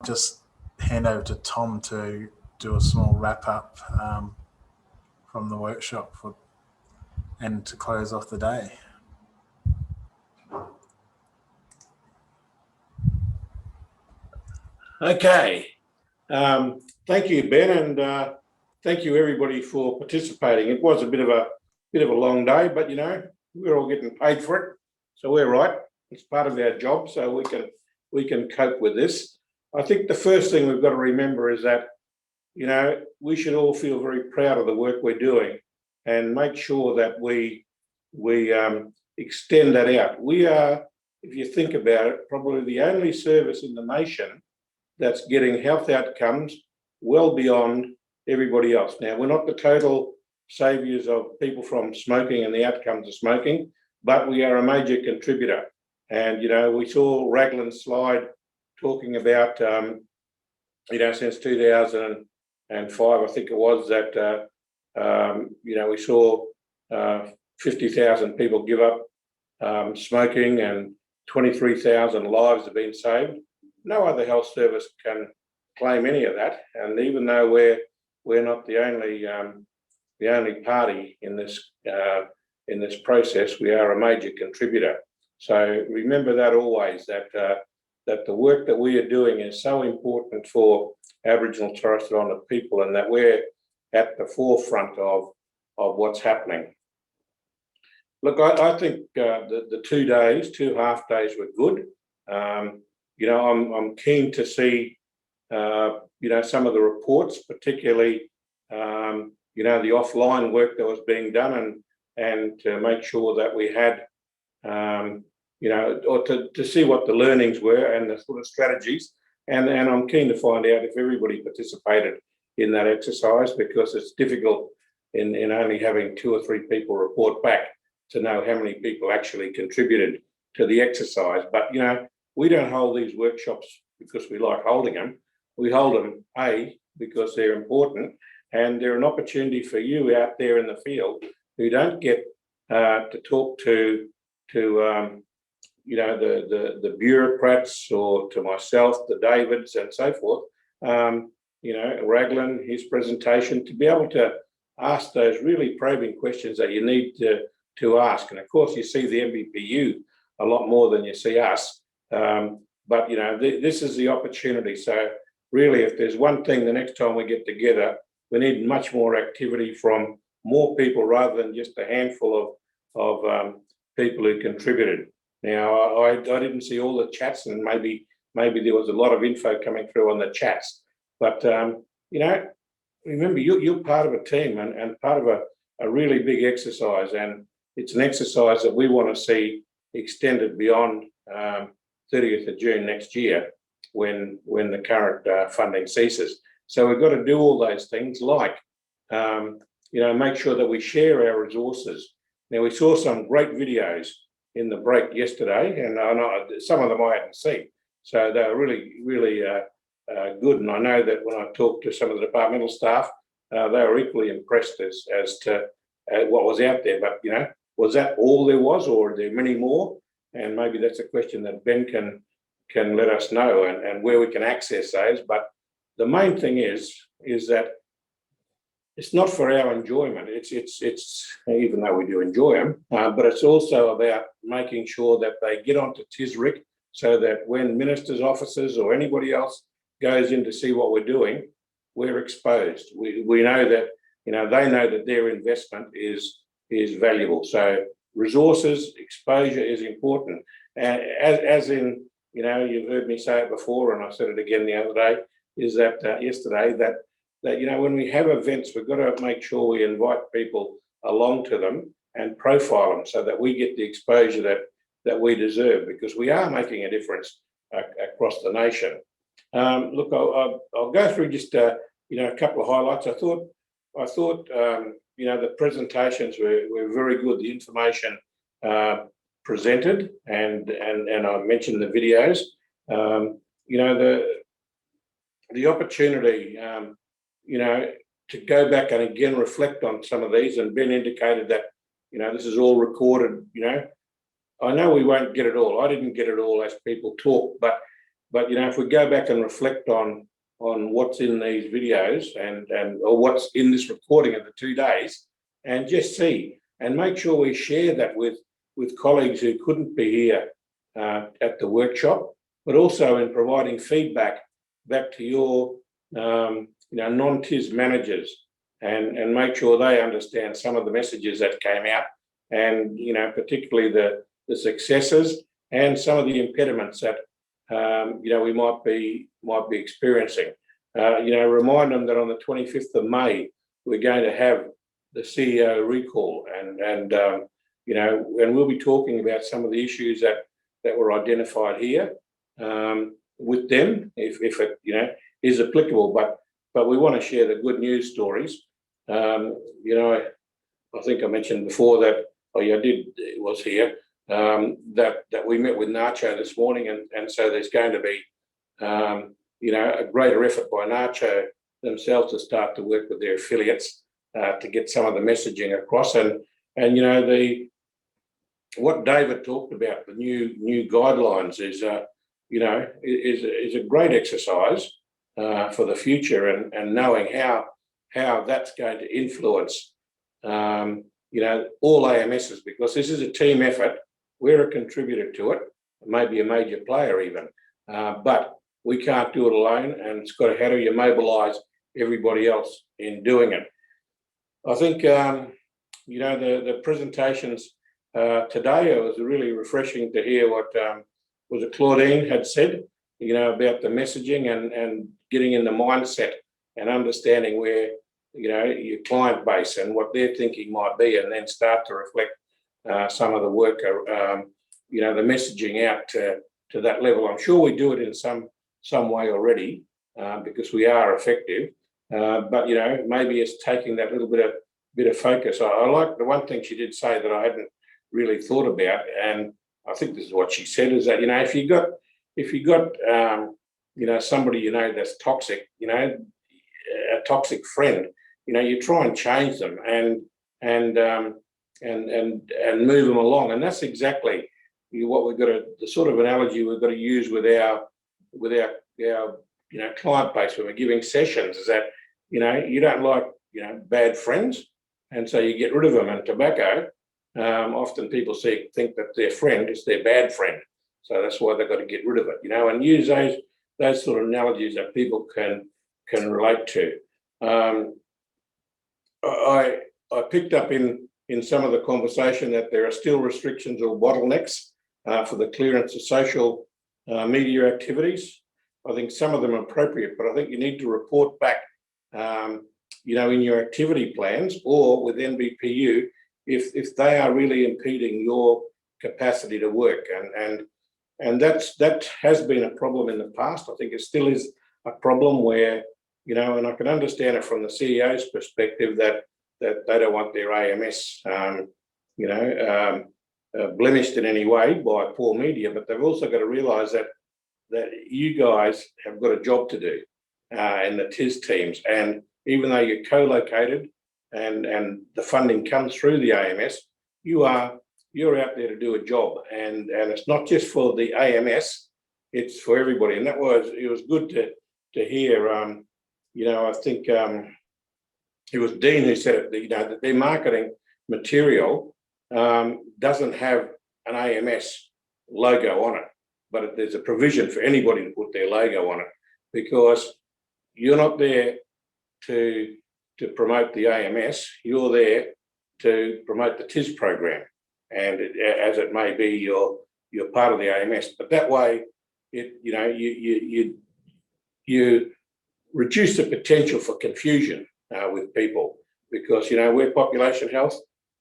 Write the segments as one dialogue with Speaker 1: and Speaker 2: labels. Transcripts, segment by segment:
Speaker 1: just hand over to Tom to do a small wrap up from the workshop and to close off the day.
Speaker 2: Okay. Thank you, Ben, and thank you everybody for participating. It was a bit of a long day, but we're all getting paid for it, so we're right. It's part of our job, so we can cope with this. I think the first thing we've got to remember is that we should all feel very proud of the work we're doing, and make sure that we extend that out. We are, if you think about it, probably the only service in the nation that's getting health outcomes well beyond everybody else. Now, we're not the total saviours of people from smoking and the outcomes of smoking, but we are a major contributor. And, we saw Raglan's slide talking about, since 2005, I think it was, that, we saw 50,000 people give up smoking, and 23,000 lives have been saved. No other health service can claim any of that, and even though we're not the only party in this process, we are a major contributor. So remember that always, that the work that we are doing is so important for Aboriginal and Torres Strait Islander people, and that we're at the forefront of what's happening. Look, I think the 2 days, 2 half days were good. I'm keen to see, some of the reports, particularly, the offline work that was being done, and to make sure that we had, or to see what the learnings were and the sort of strategies. And I'm keen to find out if everybody participated in that exercise, because it's difficult in only having 2 or 3 people report back to know how many people actually contributed to the exercise. But, we don't hold these workshops because we like holding them. We hold them, because they're important, and they're an opportunity for you out there in the field who don't get to talk to the bureaucrats, or to myself, the Davids, and so forth. Raglan, his presentation, to be able to ask those really probing questions that you need to ask. And of course, you see the MBPU a lot more than you see us. But this is the opportunity. So really, if there's one thing, the next time we get together, we need much more activity from more people rather than just a handful of people who contributed. Now, I didn't see all the chats, and maybe there was a lot of info coming through on the chats. But remember, you're part of a team and part of a really big exercise, and it's an exercise that we want to see extended beyond 30th of June next year, when the current funding ceases. So we've got to do all those things, like make sure that we share our resources. Now, we saw some great videos in the break yesterday, and I know some of them I hadn't seen, so they were really, really good. And I know that when I talked to some of the departmental staff, they were equally impressed as to what was out there. But was that all there was, or are there many more? And maybe that's a question that Ben can let us know, and where we can access those. But the main thing is that it's not for our enjoyment. It's even though we do enjoy them, but it's also about making sure that they get onto TISRIC, so that when ministers' offices or anybody else goes in to see what we're doing, we're exposed. We know that they know that their investment is valuable. So resources, exposure is important. As in, you've heard me say it before, and I said it again the other day, is that yesterday, that when we have events, we've got to make sure we invite people along to them and profile them, so that we get the exposure that we deserve, because we are making a difference across the nation. Look, I'll go through just a couple of highlights. I thought the presentations were very good. The information presented, and I mentioned the videos. The opportunity, to go back and again reflect on some of these, and Ben indicated that this is all recorded. I know we won't get it all. I didn't get it all as people talk, but But if we go back and reflect on what's in these videos or what's in this recording of the 2 days, and just see and make sure we share that with colleagues who couldn't be here at the workshop, but also in providing feedback back to your non-TIS managers, and make sure they understand some of the messages that came out, and particularly the successes and some of the impediments that we might be experiencing. Remind them that on the 25th of May we're going to have the CEO recall, and we'll be talking about some of the issues that were identified here with them, if it is applicable. But we want to share the good news stories. I think I mentioned before that, was here, that we met with Nacho this morning, and so there's going to be a greater effort by Nacho themselves to start to work with their affiliates to get some of the messaging across, and what David talked about, the new guidelines, is a great exercise for the future, and knowing how that's going to influence all AMSs, because this is a team effort. We're a contributor to it, maybe a major player even, but we can't do it alone, and it's got to, how do you mobilise everybody else in doing it? I think the presentations today, it was really refreshing to hear what was it Claudine had said, about the messaging and getting in the mindset and understanding where your client base and what their thinking might be, and then start to reflect some of the work, the messaging out to that level. I'm sure we do it in some way already, because we are effective, but maybe it's taking that little bit of focus. I like the one thing she did say that I hadn't really thought about, and I think this is what she said, is that if you got somebody that's toxic, a toxic friend, you try and change them and move them along, and that's exactly what we've got to, the sort of analogy we've got to use with our client base when we're giving sessions, is that you don't like bad friends, and so you get rid of them. And tobacco, often people think that their friend is their bad friend, so that's why they've got to get rid of it, and use those sort of analogies that people can relate to. I picked up in some of the conversation that there are still restrictions or bottlenecks for the clearance of social media activities. I think some of them are appropriate, but I think you need to report back, in your activity plans or with NBPU, if they are really impeding your capacity to work, and that has been a problem in the past. I think it still is a problem where, and I can understand it from the CEO's perspective that they don't want their AMS, blemished in any way by poor media, but they've also got to realise that you guys have got a job to do in the TIS teams, and even though you're co-located and the funding comes through the AMS, you're out there to do a job, and it's not just for the AMS, it's for everybody. And it was good to hear. I think it was Dean who said it, that their marketing material doesn't have an AMS logo on it, but there's a provision for anybody to put their logo on it, because you're not there to promote the AMS, you're there to promote the TIS program, and as it may be, you're part of the AMS. But that way, you reduce the potential for confusion with people, because we're population health,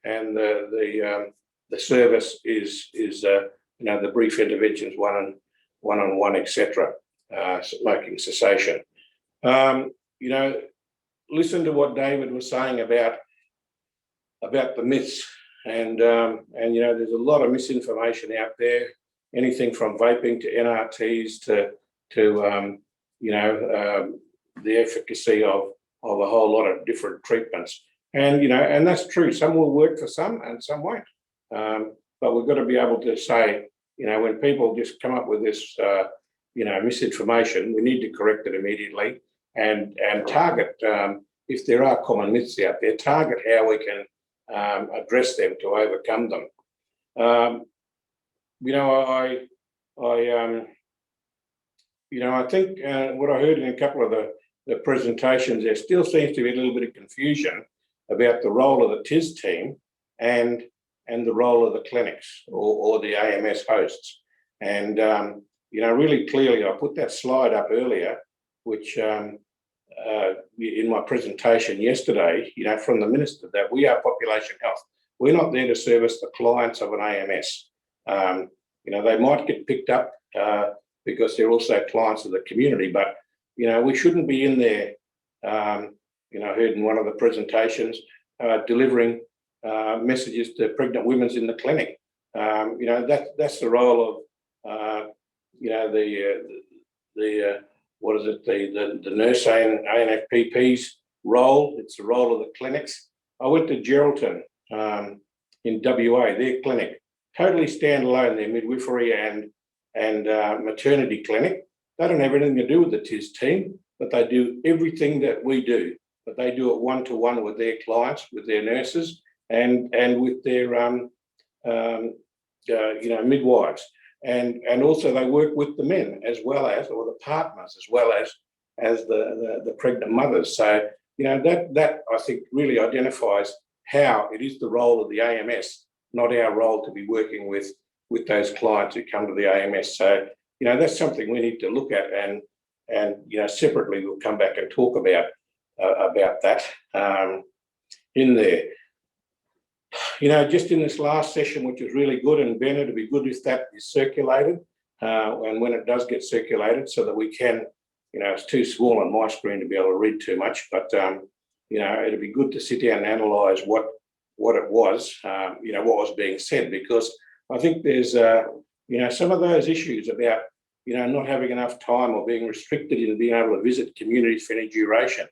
Speaker 2: and the service is the brief interventions, one-on-one, etc., smoking cessation. Listen to what David was saying about the myths, and there's a lot of misinformation out there, anything from vaping to NRTs to the efficacy of a whole lot of different treatments, and that's true. Some will work for some and some won't, but we've got to be able to say, when people just come up with this misinformation, we need to correct it immediately and target, if there are common myths out there, target how we can address them to overcome them. I think what I heard in a couple of the presentations, there still seems to be a little bit of confusion about the role of the TIS team and the role of the clinics or the AMS hosts. And, really clearly, I put that slide up earlier, which in my presentation yesterday, from the Minister, that we are population health. We're not there to service the clients of an AMS. They might get picked up because they're also clients of the community, but, we shouldn't be in there, I heard in one of the presentations, delivering messages to pregnant women in the clinic. That's the role of, the nursing ANFPP's role. It's the role of the clinics. I went to Geraldton in WA, their clinic, totally standalone, their midwifery and maternity clinic. They don't have anything to do with the TIS team, but they do everything that we do. But they do it one-to-one with their clients, with their nurses, and with their midwives. And also they work with the men as well as, or the partners as well as the pregnant mothers. So that I think really identifies how it is the role of the AMS, not our role to be working with those clients who come to the AMS. So that's something we need to look at, and separately we'll come back and talk about that in there. Just in this last session, which was really good, and Ben, it'd be good if that is circulated, and when it does get circulated, so that we can, it's too small on my screen to be able to read too much, but it'd be good to sit down and analyse what it was, what was being said, because I think there's, some of those issues about, not having enough time or being restricted in being able to visit communities for any duration.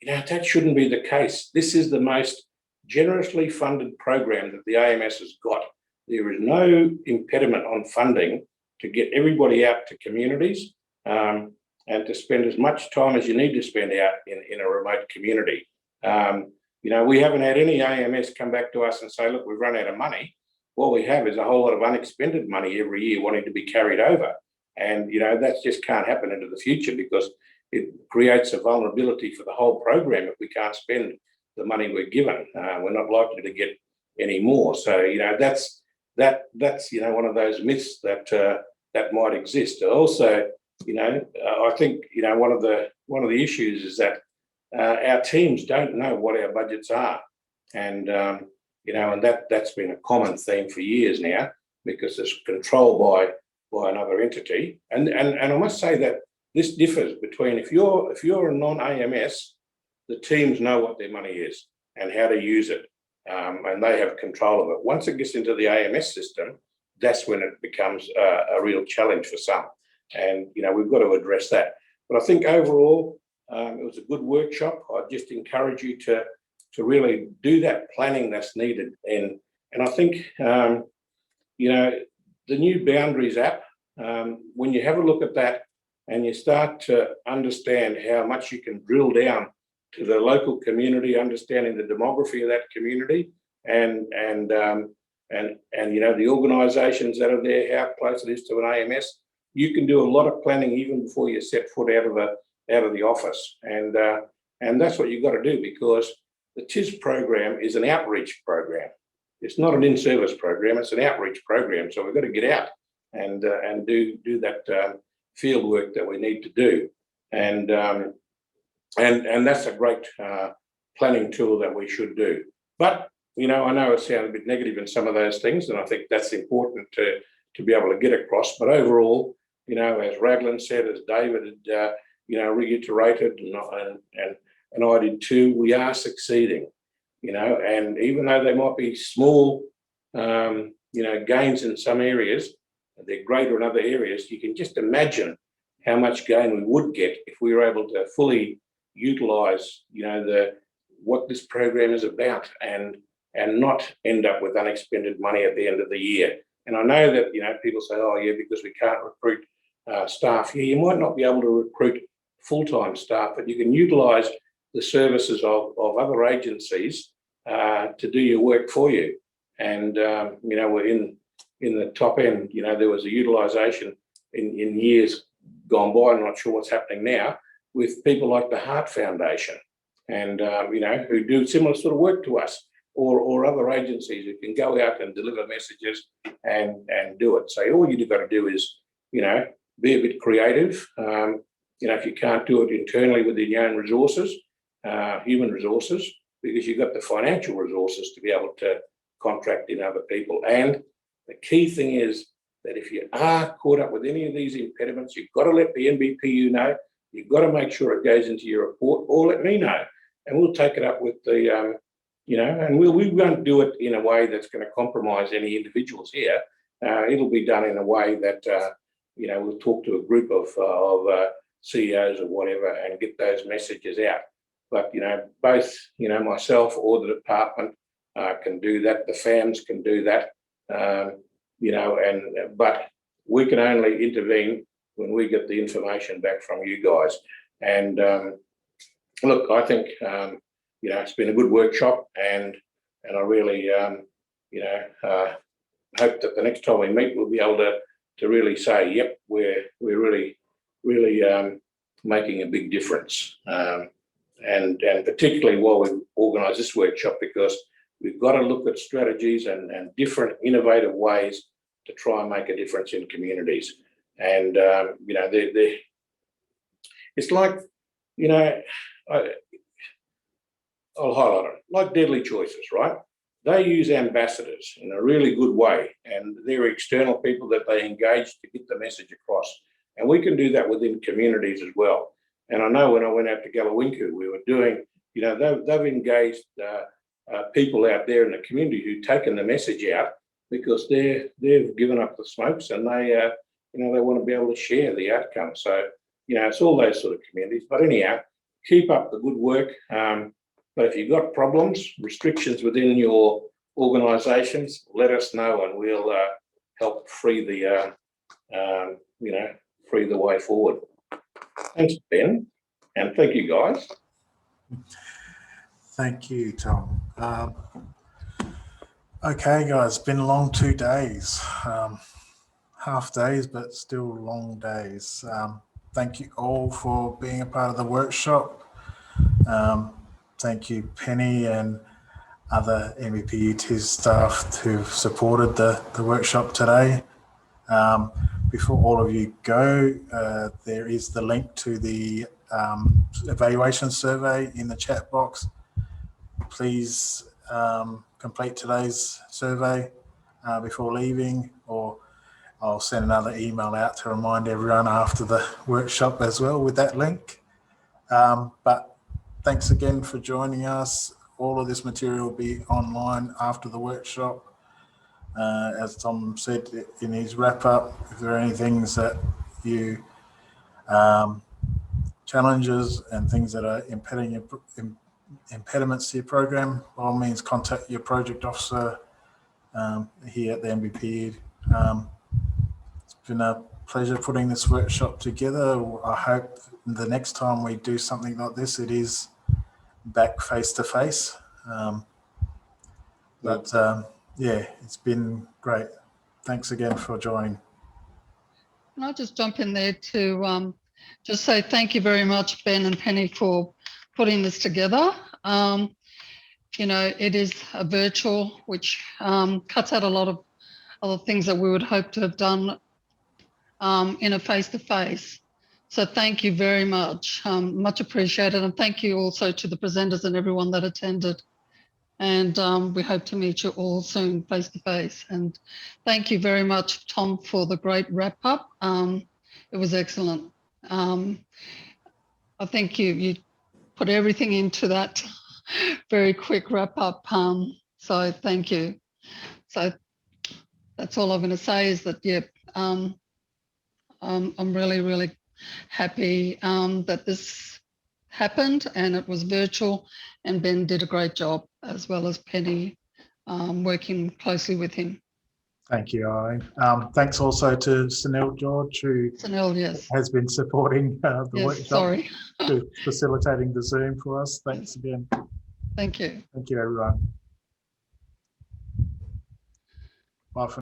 Speaker 2: That shouldn't be the case. This is the most generously funded program that the AMS has got. There is no impediment on funding to get everybody out to communities and to spend as much time as you need to spend out in a remote community. We haven't had any AMS come back to us and say, look, we've run out of money. What we have is a whole lot of unexpended money every year wanting to be carried over. And, that just can't happen into the future, because it creates a vulnerability for the whole program if we can't spend the money we're given. We're not likely to get any more. So, that's one of those myths that might exist. Also, I think, one of the issues is that our teams don't know what our budgets are. And, and that's been a common theme for years now, because it's controlled by another entity. And I must say that this differs between, if you're a non-AMS, the teams know what their money is and how to use it, and they have control of it. Once it gets into the AMS system, that's when it becomes a real challenge for some. And, we've got to address that. But I think overall, it was a good workshop. I just encourage you to really do that planning that's needed. And I think, the new Boundaries app, when you have a look at that and you start to understand how much you can drill down to the local community, understanding the demography of that community, and the organisations that are there, how close it is to an AMS, you can do a lot of planning even before you set foot out of the office. And that's what you've got to do, because the TIS program is an outreach program. It's not an in-service program, it's an outreach program. So we've got to get out and do that field work that we need to do. And that's a great planning tool that we should do. But, I know it sounds a bit negative in some of those things, and I think that's important to be able to get across. But overall, as Raglan said, as David had, reiterated, and I did too, we are succeeding. And even though they might be small, gains in some areas, they're greater in other areas. You can just imagine how much gain we would get if we were able to fully utilise, what this program is about, and not end up with unexpended money at the end of the year. And I know that, people say, oh yeah, because we can't recruit staff. Yeah, you might not be able to recruit full-time staff, but you can utilise the services of other agencies to do your work for you. And we're in the top end. There was a utilisation in years gone by. I'm not sure what's happening now with people like the Heart Foundation, and who do similar sort of work to us, or other agencies who can go out and deliver messages and do it. So all you've got to do is be a bit creative. If you can't do it internally within your own resources, human resources, because you've got the financial resources to be able to contract in other people. And the key thing is that if you are caught up with any of these impediments, you've got to let the NBPU know. You've got to make sure it goes into your report, or let me know, and we'll take it up with the, and we won't do it in a way that's going to compromise any individuals here. It'll be done in a way that, we'll talk to a group of CEOs or whatever and get those messages out. But, both, myself or the department can do that. The FAMs can do that, but we can only intervene when we get the information back from you guys. And look, I think, it's been a good workshop, and I really, hope that the next time we meet, we'll be able to really say, yep, we're really making a big difference. And particularly while we organise this workshop, because we've got to look at strategies and different innovative ways to try and make a difference in communities. And, it's like, I'll highlight it, like Deadly Choices, right? They use ambassadors in a really good way, and they're external people that they engage to get the message across. And we can do that within communities as well. And I know when I went out to Galawinku, we were doing, they've engaged people out there in the community who've taken the message out, because they've given up the smokes, and they want to be able to share the outcome. So, it's all those sort of communities. But anyhow, keep up the good work. But if you've got problems, restrictions within your organisations, let us know, and we'll help free the way forward. Thanks, Ben, and thank you, guys.
Speaker 1: Thank you, Tom. Okay, guys, it's been a long 2 days, half days, but still long days. Thank you all for being a part of the workshop. Thank you, Penny, and other NBPUT staff who've supported the workshop today. Before all of you go, there is the link to the evaluation survey in the chat box. Please complete today's survey before leaving, or I'll send another email out to remind everyone after the workshop as well with that link. But thanks again for joining us. All of this material will be online after the workshop. As Tom said in his wrap up, if there are any things that you challenges and things that are impediments to your program, by all means contact your project officer here at the NBP. It's been a pleasure putting this workshop together. I hope the next time we do something like this, it is back face to face. Yeah, it's been great. Thanks again for joining.
Speaker 3: Can I just jump in there to just say thank you very much, Ben and Penny, for putting this together. It is a virtual, which cuts out a lot of other things that we would hope to have done in a face-to-face. So thank you very much, much appreciated. And thank you also to the presenters and everyone that attended. And we hope to meet you all soon face-to-face. And thank you very much, Tom, for the great wrap-up. It was excellent. I think you put everything into that very quick wrap-up. So thank you. So that's all I'm going to say is that, yeah, I'm really, really happy that this happened and it was virtual, and Ben did a great job, as well as Penny, working closely with him.
Speaker 1: Thank you, Eileen. Thanks also to Sunil George, who
Speaker 3: Sunil, yes.
Speaker 1: has been supporting the
Speaker 3: Yes,
Speaker 1: workshop,
Speaker 3: sorry.
Speaker 1: to facilitating the Zoom for us. Thanks again.
Speaker 3: Thank you.
Speaker 1: Thank you, everyone. Bye for